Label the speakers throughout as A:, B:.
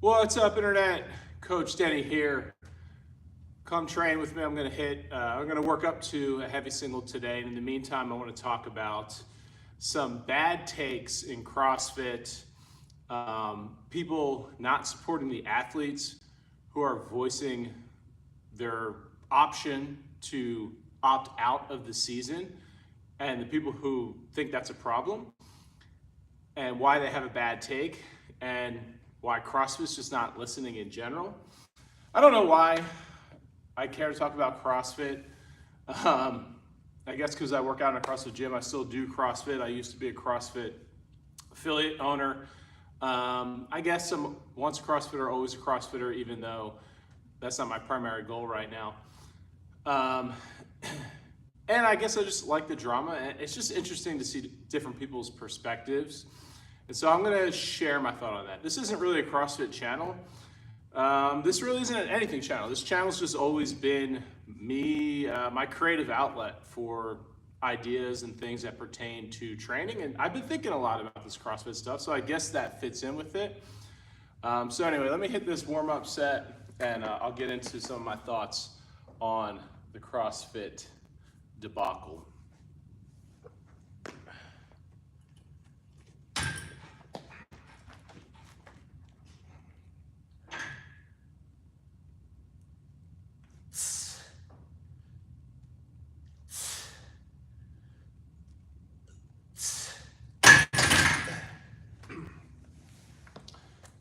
A: What's up, Internet? Coach Denny here. Come train with me. I'm gonna work up to a heavy single today. And in the meantime, I want to talk about some bad takes in CrossFit, people not supporting the athletes who are voicing their option to opt out of the season, and the people who think that's a problem, and why they have a bad take, and why CrossFit's just not listening in general. I don't know why I care to talk about CrossFit. I guess because I work out in a CrossFit gym. I still do CrossFit. I used to be a CrossFit affiliate owner. I guess I'm once a CrossFitter, always a CrossFitter, even though that's not my primary goal right now. And I guess I just like the drama. It's just interesting to see different people's perspectives. And so I'm gonna share my thought on that. This isn't really a CrossFit channel. This really isn't an anything channel. This channel's just always been me, my creative outlet for ideas and things that pertain to training. And I've been thinking a lot about this CrossFit stuff, so I guess that fits in with it. So anyway, let me hit this warm-up set and I'll get into some of my thoughts on the CrossFit debacle.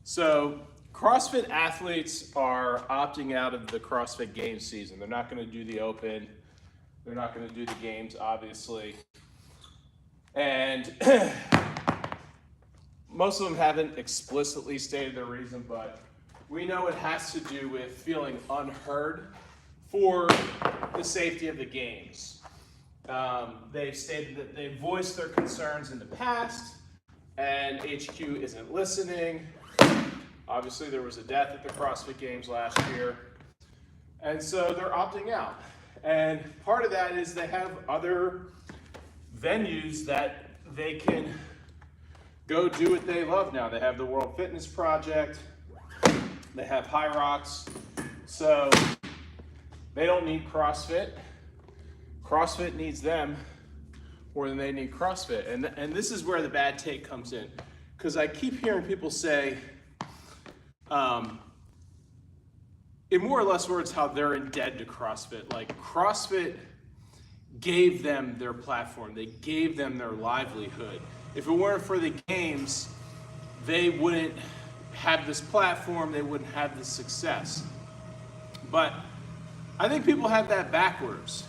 A: So CrossFit athletes are opting out of the CrossFit Games season. They're not going to do the Open. They're not going to do the Games, obviously. And most of them haven't explicitly stated their reason, but we know it has to do with feeling unheard for the safety of the Games. They've stated that they voiced their concerns in the past, and HQ isn't listening. Obviously, there was a death at the CrossFit Games last year, and so they're opting out. And part of that is they have other venues that they can go do what they love now. They have the World Fitness Project, they have High Rocks, so they don't need CrossFit. CrossFit needs them more than they need CrossFit. And this is where the bad take comes in, because I keep hearing people say, in more or less words, how they're indebted to CrossFit. Like, CrossFit gave them their platform. They gave them their livelihood. If it weren't for the Games, they wouldn't have this platform. They wouldn't have this success. But I think people have that backwards.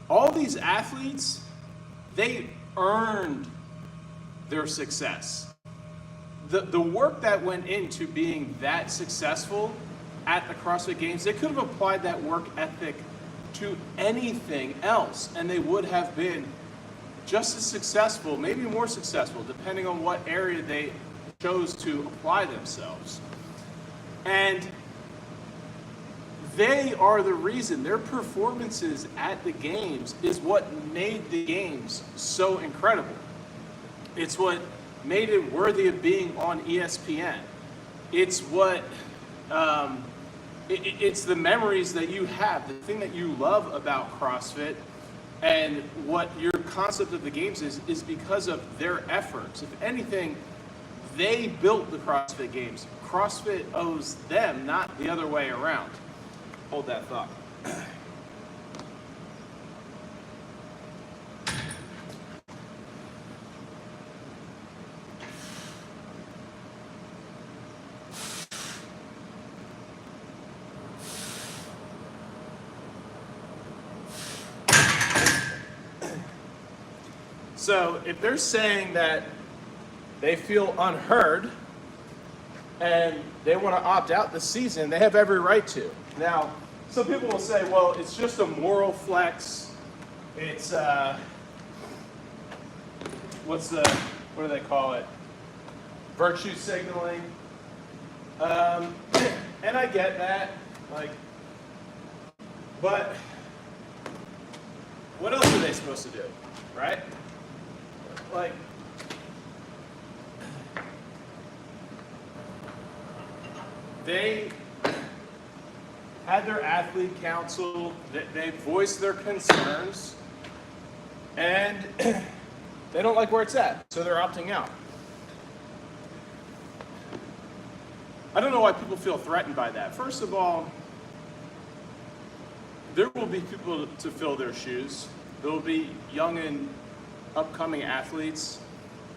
A: All these athletes, they earned their success. The work that went into being that successful at the CrossFit Games, they could have applied that work ethic to anything else, and they would have been just as successful, maybe more successful, depending on what area they chose to apply themselves. And they are the reason. Their performances at the Games is what made the Games so incredible. It's what made it worthy of being on ESPN. It's what, it's the memories that you have, the thing that you love about CrossFit, and what your concept of the Games is because of their efforts. If anything, they built the CrossFit Games. CrossFit owes them, not the other way around. Hold that thought. So if they're saying that they feel unheard and they want to opt out this season, they have every right to. Now, some people will say, well, it's just a moral flex. It's, what do they call it? Virtue signaling. And I get that, but what else are they supposed to do, right? they had their athlete council, they voiced their concerns, and they don't like where it's at, so they're opting out. I don't know why people feel threatened by that. First of all, there will be people to fill their shoes. There will be young and upcoming athletes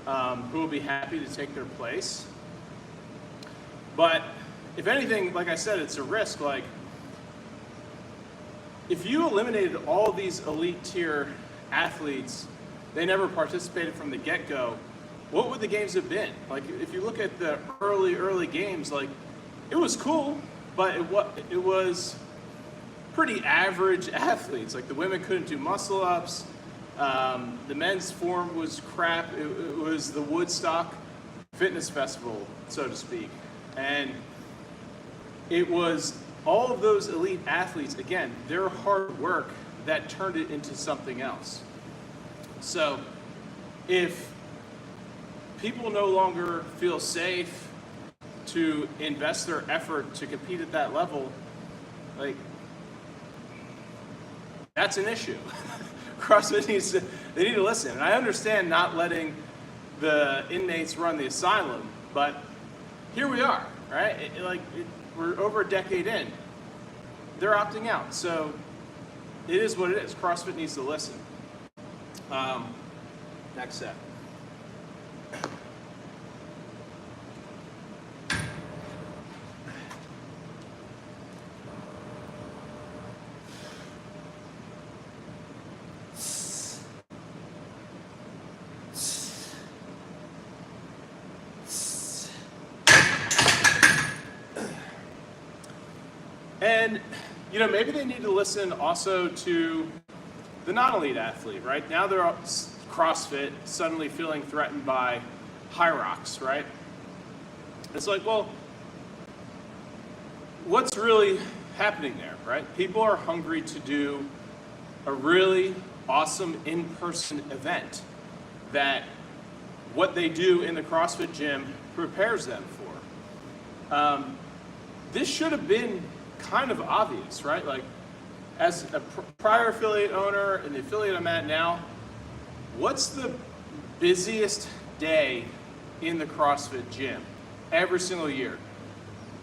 A: who will be happy to take their place. But if anything, like I said, it's a risk. Like, if you eliminated all these elite tier athletes, they never participated from the get-go, what would the games have been? Like, if you look at the early games, like, it was cool, but it was pretty average athletes. Like, the women couldn't do muscle ups, the men's form was crap. It was the Woodstock Fitness Festival, so to speak. And it was all of those elite athletes, again, their hard work that turned it into something else. So if people no longer feel safe to invest their effort to compete at that level, like, that's an issue. CrossFit they need to listen. And I understand not letting the inmates run the asylum, but here we are, right? We're over a decade in. They're opting out, so it is what it is. CrossFit needs to listen. Next set. And, you know, maybe they need to listen also to the non-elite athlete, right? Now they're CrossFit suddenly feeling threatened by high rocks, right? It's like, well, what's really happening there, right? People are hungry to do a really awesome in-person event that what they do in the CrossFit gym prepares them for. This should have been kind of obvious, right? Like, as a prior affiliate owner and the affiliate I'm at now, what's the busiest day in the CrossFit gym every single year?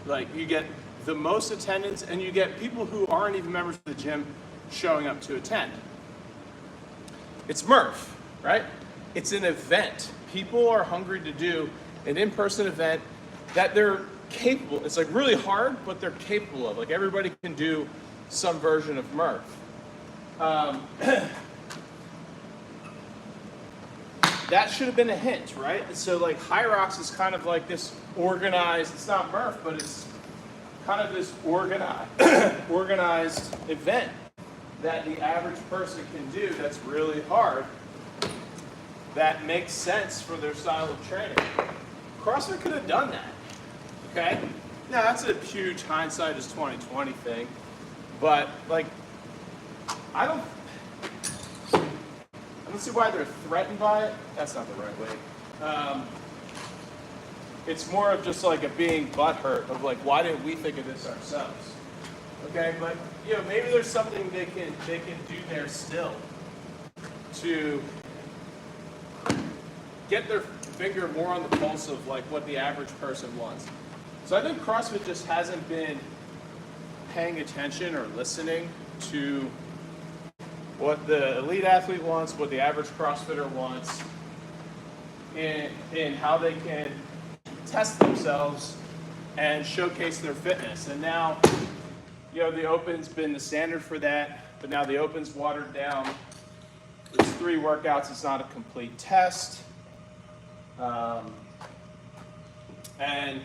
A: Like, you get the most attendance and you get people who aren't even members of the gym showing up to attend. It's Murph, right? It's an event. People are hungry to do an in-person event that they're capable. It's like really hard, but they're capable of. Like, everybody can do some version of Murph. That should have been a hint, right? So like High Rocks is kind of like this organized, it's not Murph, but it's kind of this organized event that the average person can do that's really hard, that makes sense for their style of training. CrossFit could have done that, okay? Now that's a huge hindsight is 2020 thing, but like, I don't see why they're threatened by it. That's not the right way. It's more of just like a being butthurt of like, why didn't we think of this ourselves? Okay, but you know, maybe there's something they can do there still to get their finger more on the pulse of like what the average person wants. So I think CrossFit just hasn't been paying attention or listening to what the elite athlete wants, what the average CrossFitter wants, in how they can test themselves and showcase their fitness. And now, you know, the Open's been the standard for that, but now the Open's watered down. It's 3 workouts, it's not a complete test. And I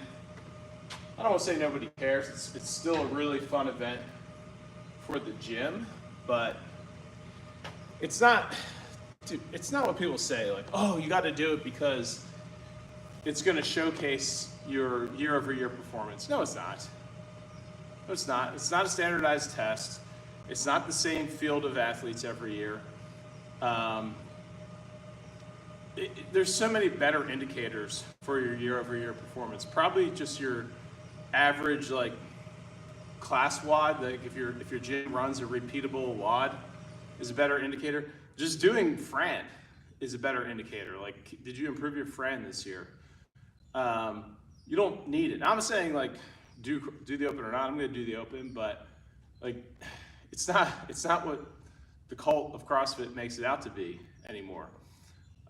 A: don't want to say nobody cares, it's still a really fun event for the gym, but it's not, dude, it's not what people say, like, oh, you got to do it because it's going to showcase your year-over-year performance. No, it's not. No, it's not. It's not a standardized test. It's not the same field of athletes every year. There's so many better indicators for your year-over-year performance. Probably just your average like class WOD, like if your gym runs a repeatable WOD, is a better indicator. Just doing Fran is a better indicator. Like, did you improve your Fran this year? You don't need it. Now, I'm saying like do the open or not. I'm going to do the open, but like it's not what the cult of CrossFit makes it out to be anymore.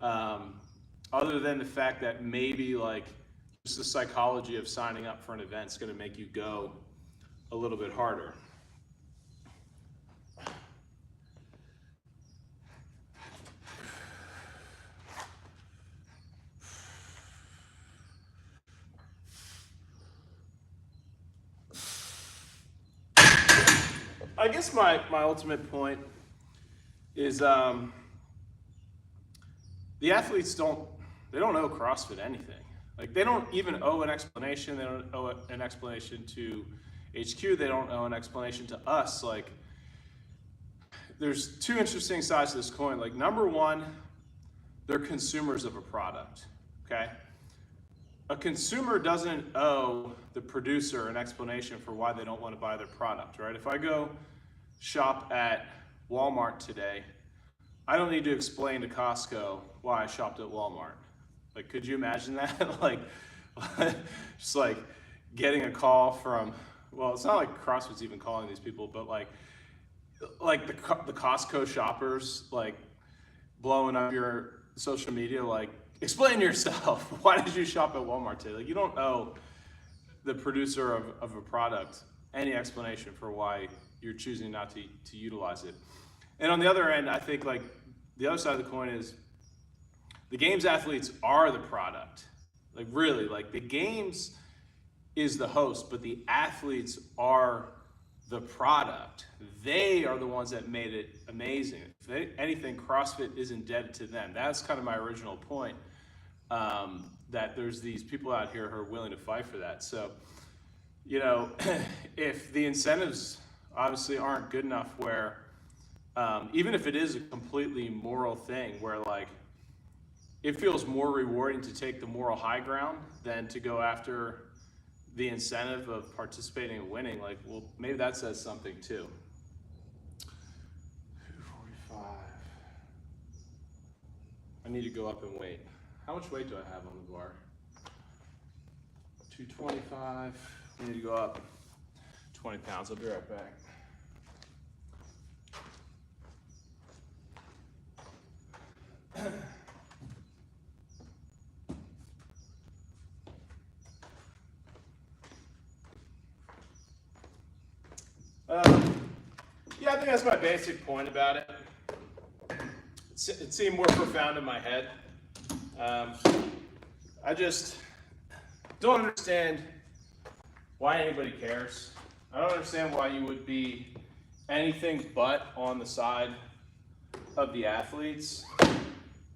A: Other than the fact that maybe like just the psychology of signing up for an event is going to make you go a little bit harder. I guess my ultimate point is the athletes don't owe CrossFit anything. Like, they don't even owe an explanation. They don't owe an explanation to HQ. They don't owe an explanation to us. Like, there's two interesting sides to this coin. Like, number one, they're consumers of a product, okay? A consumer doesn't owe the producer an explanation for why they don't want to buy their product, right? If I go shop at Walmart today, I don't need to explain to Costco why I shopped at Walmart. Like, could you imagine that? Like, just like getting a call from, well, it's not like CrossFit's even calling these people, but like the Costco shoppers, like blowing up your social media, like, explain yourself. Why did you shop at Walmart today? Like, you don't owe the producer of a product any explanation for why you're choosing not to utilize it. And on the other end, I think like the other side of the coin is the games athletes are the product. Like, really, like the games is the host, but the athletes are the product. They are the ones that made it amazing. If anything, CrossFit is indebted to them. That's kind of my original point, that there's these people out here who are willing to fight for that. So, you know, if the incentives obviously aren't good enough where, even if it is a completely moral thing where like, it feels more rewarding to take the moral high ground than to go after the incentive of participating and winning, like, well, maybe that says something too. 245. I need to go up and weight. How much weight do I have on the bar? 225. I need to go up 20 pounds. I'll be right back. Yeah, I think that's my basic point about it. It seemed more profound in my head. I just don't understand why anybody cares. I don't understand why you would be anything but on the side of the athletes.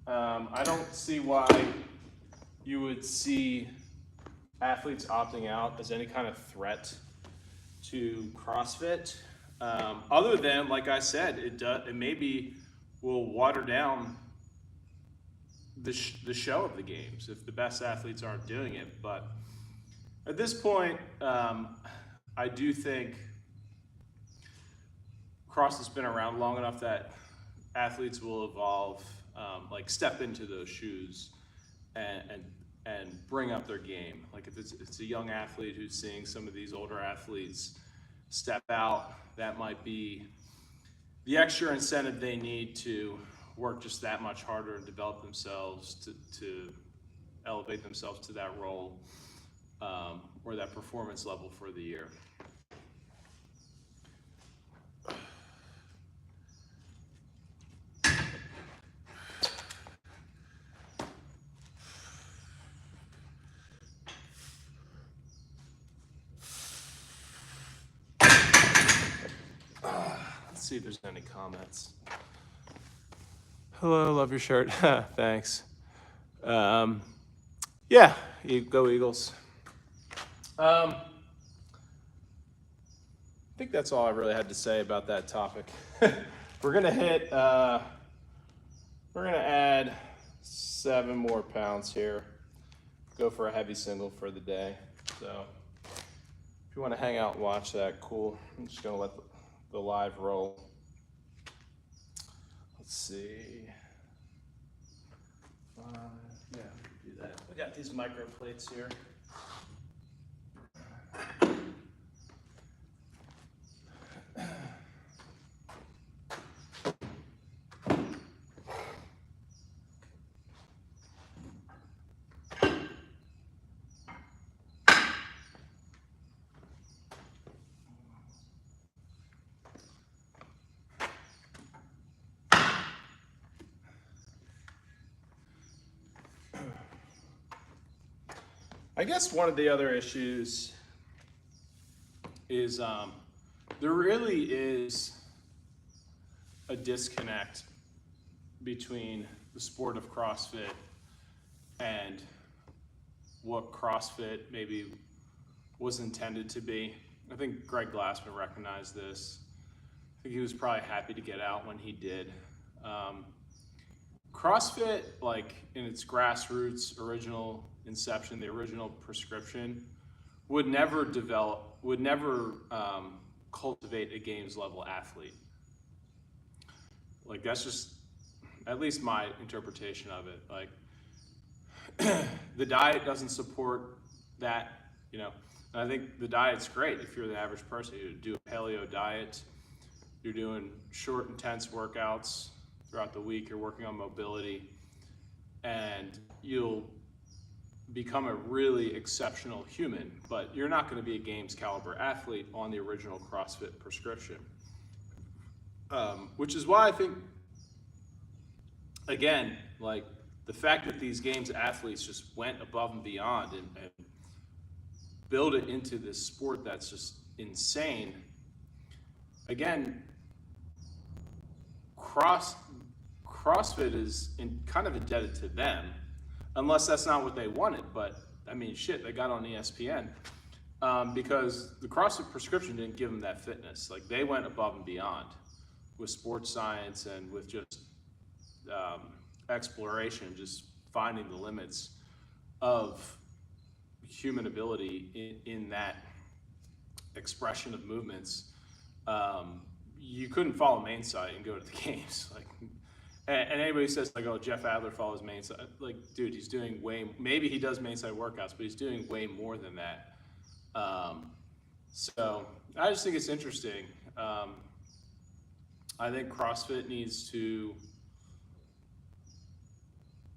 A: I don't see why you would see athletes opting out as any kind of threat to CrossFit, other than, like I said, it maybe will water down the show of the games if the best athletes aren't doing it. But at this point, I do think CrossFit's been around long enough that athletes will evolve, like step into those shoes and bring up their game. Like, if it's a young athlete who's seeing some of these older athletes step out, that might be the extra incentive they need to work just that much harder and develop themselves to elevate themselves to that role, or that performance level for the year. Let's see if there's any comments. Hello, love your shirt. Thanks. Yeah, you go Eagles. I think that's all I really had to say about that topic. We're gonna add 7 more pounds here. Go for a heavy single for the day. So If you want to hang out and watch that, cool. I'm just gonna let the live roll. Let's see. Yeah, we can do that. We got these micro plates here. I guess one of the other issues is there really is a disconnect between the sport of CrossFit and what CrossFit maybe was intended to be. I think Greg Glassman recognized this. I think he was probably happy to get out when he did. CrossFit, like in its grassroots original inception, the original prescription, would never cultivate a games level athlete. Like that's just at least my interpretation of it. Like the diet doesn't support that, you know. And I think the diet's great if you're the average person. You do a paleo diet, you're doing short, intense workouts throughout the week, you're working on mobility, and you'll become a really exceptional human, but you're not going to be a games caliber athlete on the original CrossFit prescription. Which is why I think, again, like the fact that these games athletes just went above and beyond and build it into this sport that's just insane. Again, CrossFit is kind of indebted to them, unless that's not what they wanted. But I mean, shit, they got on ESPN because the CrossFit prescription didn't give them that fitness. Like they went above and beyond with sports science and with just exploration, just finding the limits of human ability in that expression of movements. You couldn't follow main site and go to the games. Like, and anybody says like, oh, Jeff Adler follows main site. Like, dude, he's doing maybe he does main site workouts, but he's doing way more than that. So I just think it's interesting. I think CrossFit needs to,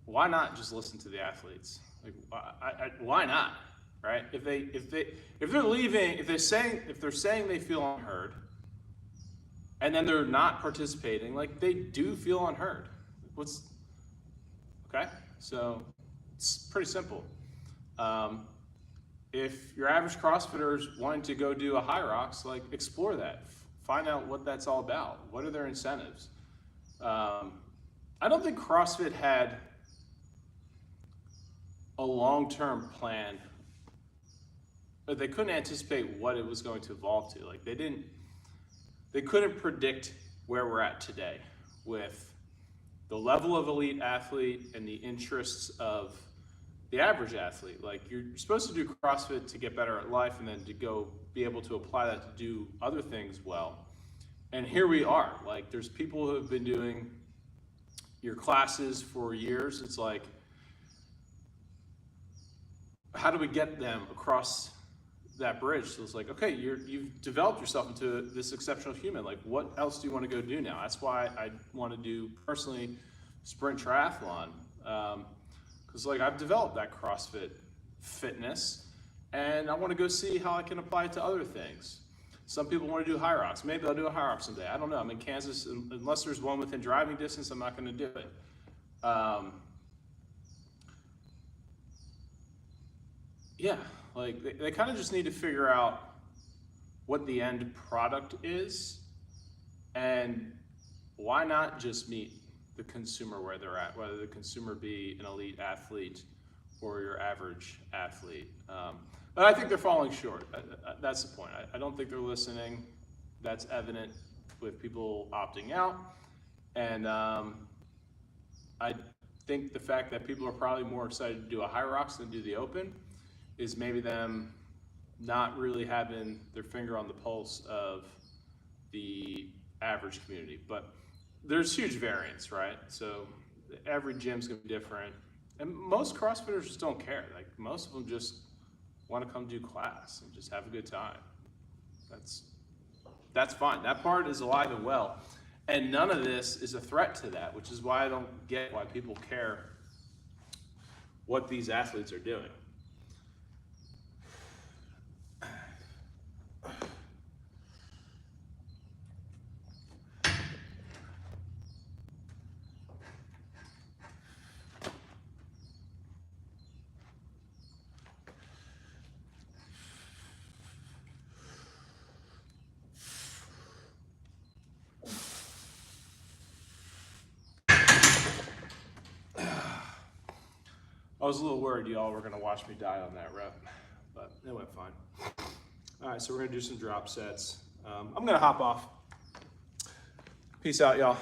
A: why not just listen to the athletes? Like, why not, right? If they're leaving, if they're saying they feel unheard, and then they're not participating, like they do feel unheard. Okay? So it's pretty simple. If your average CrossFitter is wanting to go do a high rocks, like explore that. Find out what that's all about. What are their incentives? I don't think CrossFit had a long-term plan. But they couldn't anticipate what it was going to evolve to. Like they couldn't predict where we're at today with the level of elite athlete and the interests of the average athlete. Like you're supposed to do CrossFit to get better at life and then to go be able to apply that to do other things well. And here we are. Like there's people who have been doing your classes for years. It's like, how do we get them across that bridge? So it's like, okay, you've developed yourself into this exceptional human. Like, what else do you want to go do now? That's why I want to do personally sprint triathlon, because like I've developed that CrossFit fitness, and I want to go see how I can apply it to other things. Some people want to do high rocks. Maybe I'll do a high rock someday. I don't know. I'm in Kansas. Unless there's one within driving distance, I'm not going to do it. Yeah, like they kind of just need to figure out what the end product is, and why not just meet the consumer where they're at, whether the consumer be an elite athlete or your average athlete. But I think they're falling short. That's the point. I don't think they're listening. That's evident with people opting out. And I think the fact that people are probably more excited to do a high rocks than do the open is maybe them not really having their finger on the pulse of the average community. But there's huge variance, right? So every gym's gonna be different. And most CrossFitters just don't care. Like most of them just want to come do class and just have a good time. That's fine. That part is alive and well. And none of this is a threat to that, which is why I don't get why people care what these athletes are doing. I was a little worried y'all were gonna watch me die on that rep, but it went fine. All right, so we're gonna do some drop sets. I'm gonna hop off. Peace out, y'all.